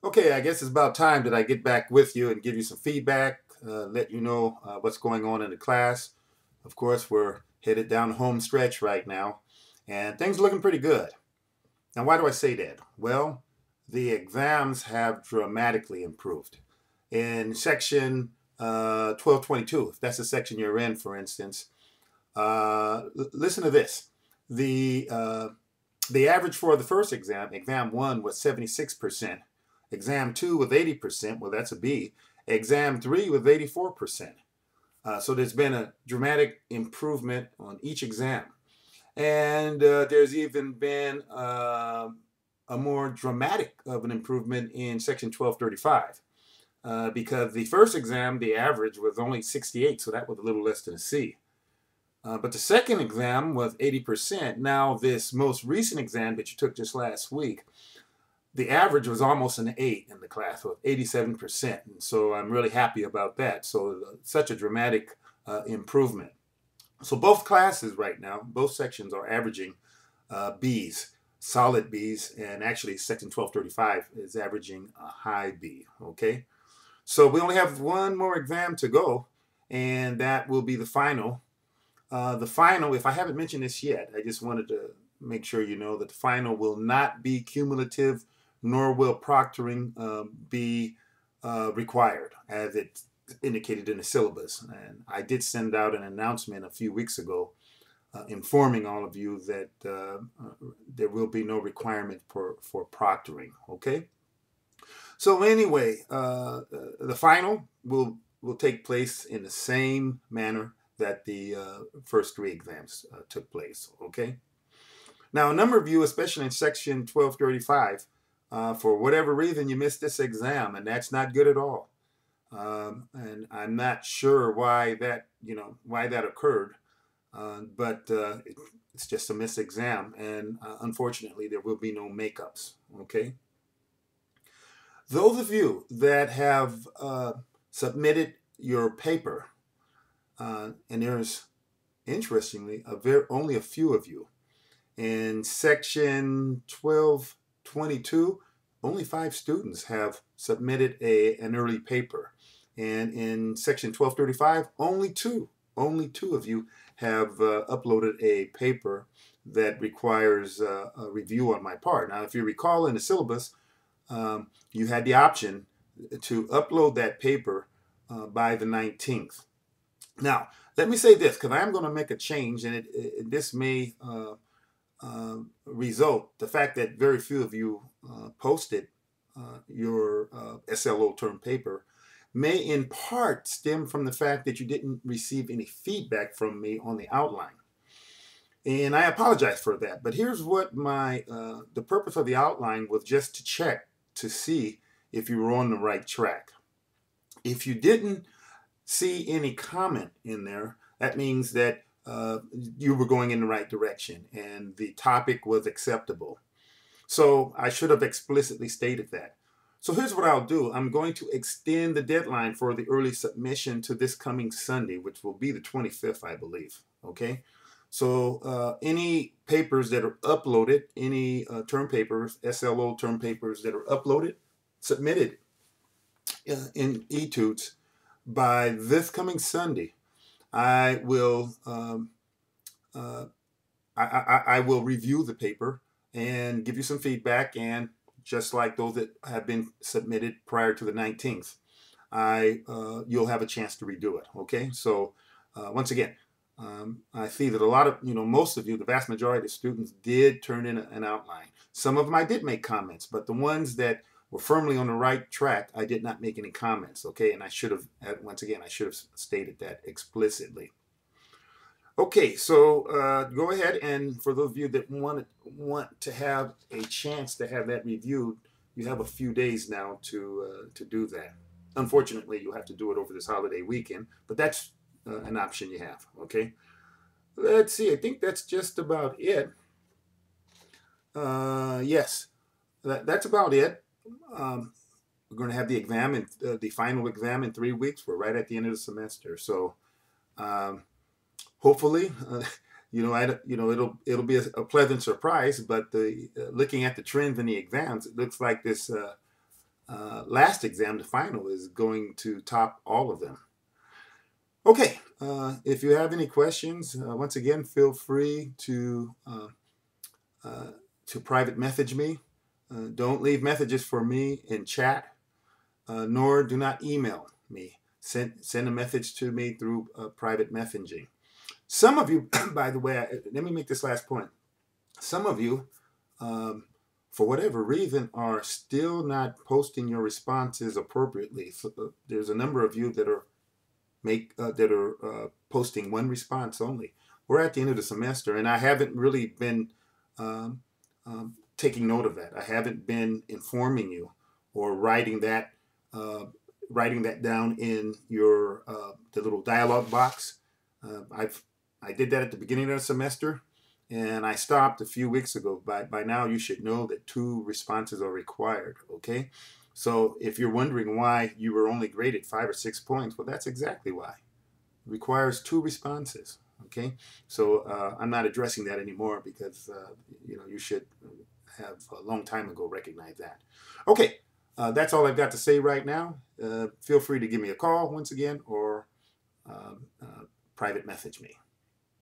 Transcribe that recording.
Okay, I guess it's about time that I get back with you and give you some feedback, let you know what's going on in the class. Of course, we're headed down the home stretch right now, and things are looking pretty good. Now, why do I say that? Well, the exams have dramatically improved. In section 1222, if that's the section you're in, for instance, listen to this. The uh, the average for the first exam, exam one, was 76%. Exam two with 80%, well, that's a B. Exam three with 84%. So there's been a dramatic improvement on each exam. And there's even been a more dramatic of an improvement in section 1235. Because the first exam, the average was only 68, so that was a little less than a C. But the second exam was 80%. Now, this most recent exam that you took just last week, the average was almost an 8 in the class, with 87%. And so I'm really happy about that. So such a dramatic improvement. So both classes right now, both sections are averaging Bs, solid Bs, and actually section 1235 is averaging a high B, okay? So we only have one more exam to go, and that will be the final. The final, if I haven't mentioned this yet, I just wanted to make sure you know that the final will not be cumulative, nor will proctoring be required, as it's indicated in the syllabus. And I did send out an announcement a few weeks ago informing all of you that there will be no requirement for proctoring, okay? So anyway, the final will take place in the same manner that the first three exams took place, okay? Now, a number of you, especially in section 1235, for whatever reason, you missed this exam, and that's not good at all. And I'm not sure why that occurred, but it's just a missed exam, and unfortunately, there will be no makeups, okay? Those of you that have submitted your paper, and there's interestingly only a few of you. In section 1222, only 5 students have submitted an early paper. And in section 1235, only two of you have uploaded a paper that requires a review on my part. Now, if you recall in the syllabus, you had the option to upload that paper by the 19th. Now, let me say this, because I am going to make a change, and this may result, the fact that very few of you posted your SLO term paper may in part stem from the fact that you didn't receive any feedback from me on the outline. And I apologize for that, but here's what the purpose of the outline was: just to check to see if you were on the right track. If you didn't see any comment in there, that means that you were going in the right direction and the topic was acceptable. So I should have explicitly stated that. So here's what I'll do. I'm going to extend the deadline for the early submission to this coming Sunday, which will be the 25th, I believe. Okay. So any papers that are uploaded, any term papers, SLO term papers that are uploaded, submitted in Etudes by this coming Sunday, I will I will review the paper and give you some feedback. And just like those that have been submitted prior to the 19th, you'll have a chance to redo it. Okay. So once again, I see that a lot of, most of you, the vast majority of students did turn in an outline. Some of them I did make comments, but the ones that were firmly on the right track, I did not make any comments. Okay. And I should have, once again, I should have stated that explicitly. Okay, so go ahead, and for those of you that want to have a chance to have that reviewed, you have a few days now to do that. Unfortunately, you'll have to do it over this holiday weekend, but that's an option you have. Okay, let's see. I think that's just about it. Yes, that's about it. We're going to have the exam and the final exam in 3 weeks. We're right at the end of the semester, so. Hopefully, it'll be a pleasant surprise. But looking at the trends in the exams, it looks like this last exam, the final, is going to top all of them. Okay, if you have any questions, once again, feel free to private message me. Don't leave messages for me in chat, nor do not email me. Send a message to me through private messaging. Some of you, by the way, let me make this last point. Some of you, for whatever reason, are still not posting your responses appropriately. So, there's a number of you that are posting one response only. We're at the end of the semester, and I haven't really been taking note of that. I haven't been informing you or writing that down in your the little dialog box. I did that at the beginning of the semester, and I stopped a few weeks ago. By now, you should know that 2 responses are required. Okay, so if you're wondering why you were only graded 5 or 6 points, well, that's exactly why. It requires 2 responses. Okay, so I'm not addressing that anymore because you should have a long time ago recognized that. Okay, that's all I've got to say right now. Feel free to give me a call once again or private message me.